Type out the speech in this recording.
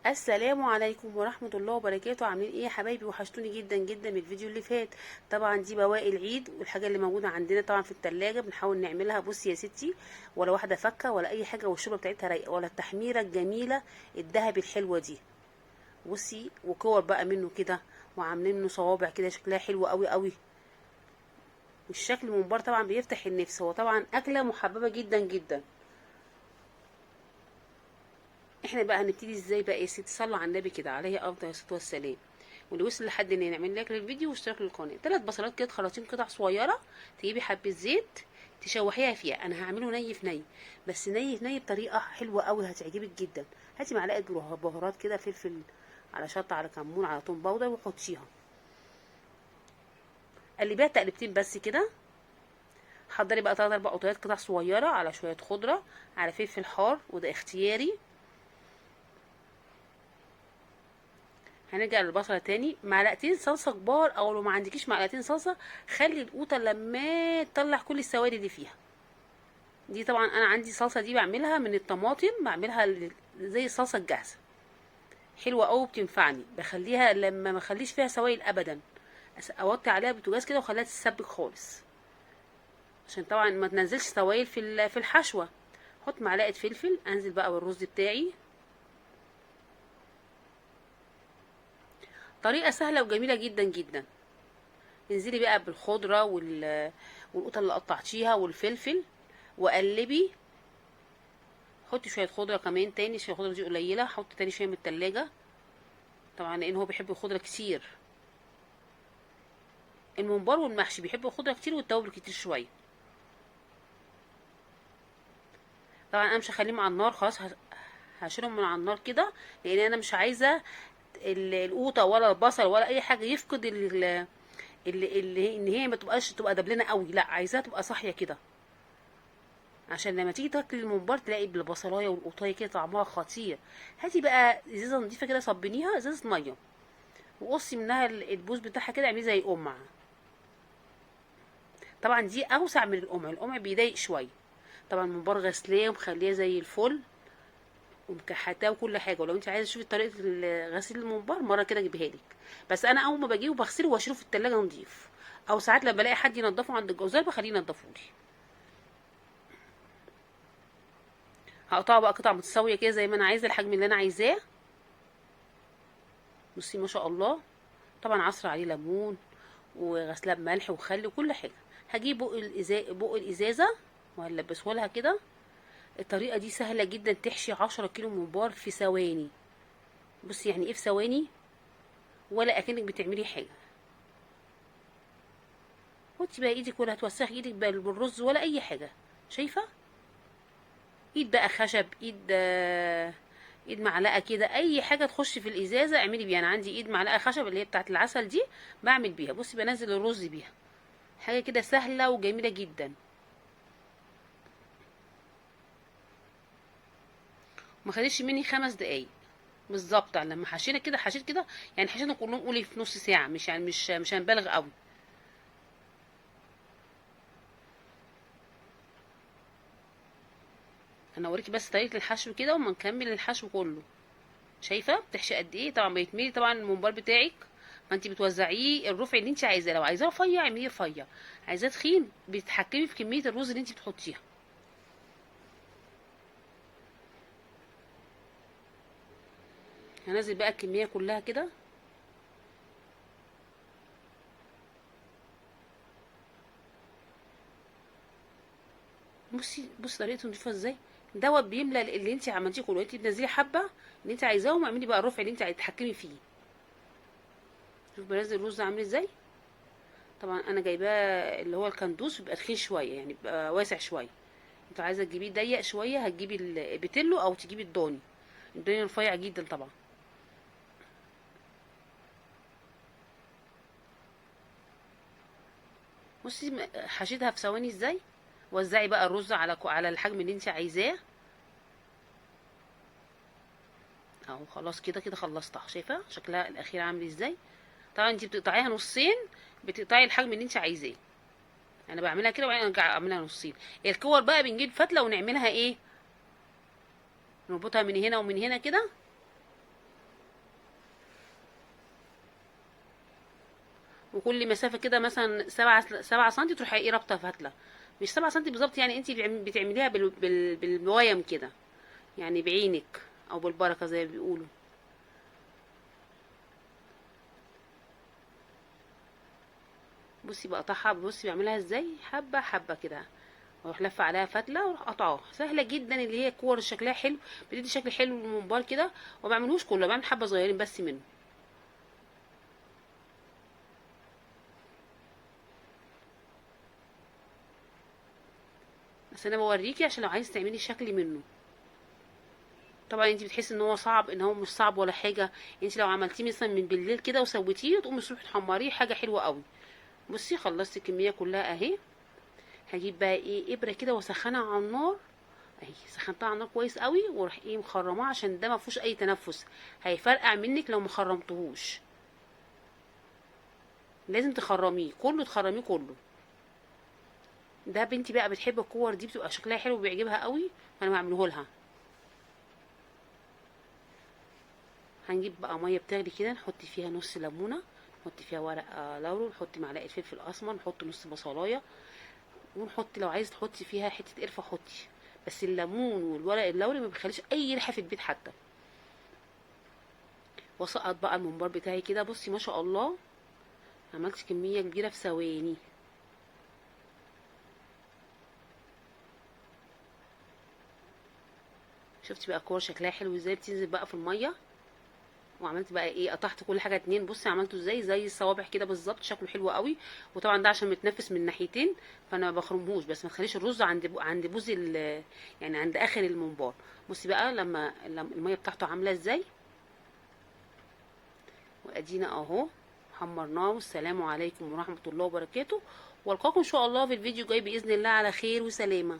السلام عليكم ورحمة الله وبركاته. عاملين ايه يا حبايبي؟ وحشتوني جدا جدا من الفيديو اللي فات. طبعا دي بواقي العيد والحاجة اللي موجودة عندنا طبعا في التلاجة بنحاول نعملها. بصي يا ستي، ولا واحدة فكة ولا اي حاجة، والشوربة بتاعتها رايقة، ولا التحميرة الجميلة الذهبي الحلوة دي. بصي، وكور بقى منه كده، وعاملين منه صوابع كده شكلها حلو قوي قوي. والشكل من بره طبعا بيفتح النفس. هو طبعا اكلة محببة جدا جدا. احنا بقى هنبتدي ازاي بقى يا ستي؟ صلوا على النبي كده عليه افضل الصلاه والسلام. واللي وصل لحد ان نعمل لك الفيديو واشتراك للقناه. 3 بصلات كده خراطيم قطع صغيره. تجيبي حبه زيت تشوحيها فيها. انا هعمله ني في ني، بس ني في ني بطريقه حلوه قوي هتعجبك جدا. هاتي معلقه بهارات كده، فلفل على شطه على كمون على توم باودر، وحطيها. قلبيها تقلبتين بس كده. حضري بقى 3 4 قطعات قطع صغيره على شويه خضره على فلفل حار، وده اختياري. هنرجع للبصله تاني. معلقتين صلصه كبار، او لو ما عندكيش معلقتين صلصه خلي القوطه لما تطلع كل السوائل اللي فيها. دي طبعا انا عندي صلصه دي بعملها من الطماطم، بعملها زي الصلصه الجاهزه. حلوه قوي بتنفعني. بخليها لما ما اخليش فيها سوائل ابدا، اوطي عليها بوتاجاز كده واخليها تتسبك خالص، عشان طبعا ما تنزلش سوائل في الحشوه. احط معلقه فلفل، انزل بقى بالرز بتاعي. طريقه سهله وجميله جدا جدا. انزلي بقى بالخضره والقوطه اللي قطعتيها والفلفل، وقلبي. حطي شويه خضره كمان تاني، شويه الخضره دي قليله، حطي تاني شويه من التلاجة طبعا لان هو بيحب الخضره كتير. الممبار والمحشي بيحبوا الخضره كتير والتوابل كتير شويه. طبعا انا مش هخليهم على النار خلاص، هشيلهم من على النار كده، لان انا مش عايزه القوطه ولا البصل ولا اي حاجه يفقد اللي ان هي ما تبقى دبلانه قوي. لا، عايزاها تبقى صاحيه كده، عشان لما تيجي تاكلي الممبار تلاقي بالبصلايه والقطايه كده طعمها خطير. هاتي بقى ازازه نضيفه كده، صبنيها ازازه ميه، وقصي منها البوز بتاعها كده، اعمليه زي القمع. طبعا دي اوسع من القمع، القمع بيضايق شويه. طبعا الممبار غسلاه ومخليه زي الفل ومكحتاه وكل حاجه. ولو انت عايزه تشوفي طريقه غسيل الممبار مره كده اجيبها لك. بس انا اول ما بجيبه بغسله واشيله في التلاجة نضيف، او ساعات لما بلاقي حد ينضفه عند الجزار بخليه ينضفهولي. هقطعه بقى قطع متساويه كده زي ما انا عايزه، الحجم اللي انا عايزاه. بصي ما شاء الله. طبعا عصر عليه ليمون وغسلاه بملح وخل وكل حاجه. هجيب بق الازازه وهلبسه لها كده. الطريقه دي سهله جدا، تحشي 10 كيلو ممبار في ثواني. بصي يعني ايه في ثواني؟ ولا اكنك بتعملي حاجه. حطي بقى ايدك، ولا هتوسخي ايدك بالرز ولا اي حاجه. شايفه؟ ايد بقى خشب، ايد معلقه كده، اي حاجه تخش في الازازه اعملي بيها. انا عندي ايد معلقه خشب اللي هي بتاعه العسل دي، بعمل بيها. بصي بنزل الرز بيها. حاجه كده سهله وجميله جدا. ما خدتش مني 5 دقايق بالظبط. لما حشينا كده حشيت كده، يعني حشينا كلهم قولي في نص ساعه، مش يعني مش هنبالغ قوي. انا اوريكي بس طريقه الحشو كده وما نكمل الحشو كله. شايفه بتحشي قد ايه؟ طبعا بيتملي طبعا الممبار بتاعك. ما انت بتوزعيه الرفع اللي انت عايزاه. لو عايزاه رفيع اعمليه رفيع، عايزاه تخين بتتحكمي في كميه الرز اللي انت بتحطيها. هنزل بقى الكميه كلها كده. بصي طريقته نضيفه ازاي. دوت بيملى اللي انت عملتيه كله. انت بتنزلي حبه اللي انت عايزاهم، واعملي بقى الرفع اللي انت تتحكمي فيه. شوف بنزل الرز عامل ازاي. طبعا انا جايباه اللي هو الكندوس، بيبقى تخين شويه، يعني بيبقى واسع شويه. انت عايزه تجيبيه ضيق شويه هتجيبي البيتيلو او تجيبي الضاني. الضاني رفيع جدا طبعا. بصي حشيتها في ثواني ازاي. وزعي بقى الرز على الحجم اللي انت عايزاه. اهو خلاص كده كده خلصتها. شايفه شكلها الاخير عامل ازاي؟ طبعا انت بتقطعيها نصين، بتقطعي الحجم اللي انت عايزاه. انا بعملها كده وبعدين ارجع اعملها نصين. الكور بقى بنجيب فتله ونعملها ايه، نربطها من هنا ومن هنا كده. وكل مسافه كده مثلا 7 سنتي تروحي ايه رابطه فتله. مش 7 سنتي بالظبط، يعني انت بتعمليها بالموايم كده، يعني بعينك او بالبركه زي ما بيقولوا. بصي بقطعها، بصي بعملها ازاي، حبه حبه كده، واروح لفه عليها فتله واروح قطعاها. سهله جدا، اللي هي كور شكلها حلو، بتدي شكل حلو للممبار كده. وما بعملهوش كله، بعمل حبه صغيرين بس منه. بس انا بوريكي عشان لو عايز تعملي شكل منه. طبعا انت بتحسي ان هو صعب، ان هو مش صعب ولا حاجه. انت لو عملتيه مثلا من بالليل كده وسويتيه، تقومي الصبح تحمريه، حاجه حلوه قوي. بصي خلصت الكميه كلها اهي. هجيب بقى ايه ابره كده واسخنها على النار اهي. سخنتها على النار كويس قوي، واروح ايه مخرماه عشان ده ما فيهوش اي تنفس، هيفرقع منك لو ما خرمتهوش. لازم تخرميه كله، تخرميه كله. ده بنتي بقى بتحب الكور دي، بتبقى شكلها حلو وبيعجبها قوي، فانا بعمله لها. هنجيب بقى ميه بتغلي كده، نحط فيها نص ليمونه، نحط فيها ورق لورا، نحط معلقه فلفل اسمر، نحط نص بصلايه، ونحط لو عايز تحطي فيها حته قرفه حطي. بس الليمون والورق اللوري ما بيخليش اي ريحه في البيت حتى. واسقط بقى الممبار بتاعي كده. بصي ما شاء الله، عملت كميه كبيره في ثواني. شفتي بقى الكور شكلها حلو ازاي، بتنزل بقى في الميه. وعملت بقى ايه، قطعت كل حاجه اتنين. بصي عملته ازاي، زي الصوابع كده بالظبط، شكله حلو قوي. وطبعا ده عشان متنفس من ناحيتين، فانا ما بخرمهوش، بس ما تخليش الرز عند بوز يعني عند اخر الممبار. بصي بقى لما الميه بتاعته عامله ازاي. وادينا اهو حمرناه. والسلام عليكم ورحمه الله وبركاته. والقاكم ان شاء الله في الفيديو الجاي باذن الله على خير وسلامه.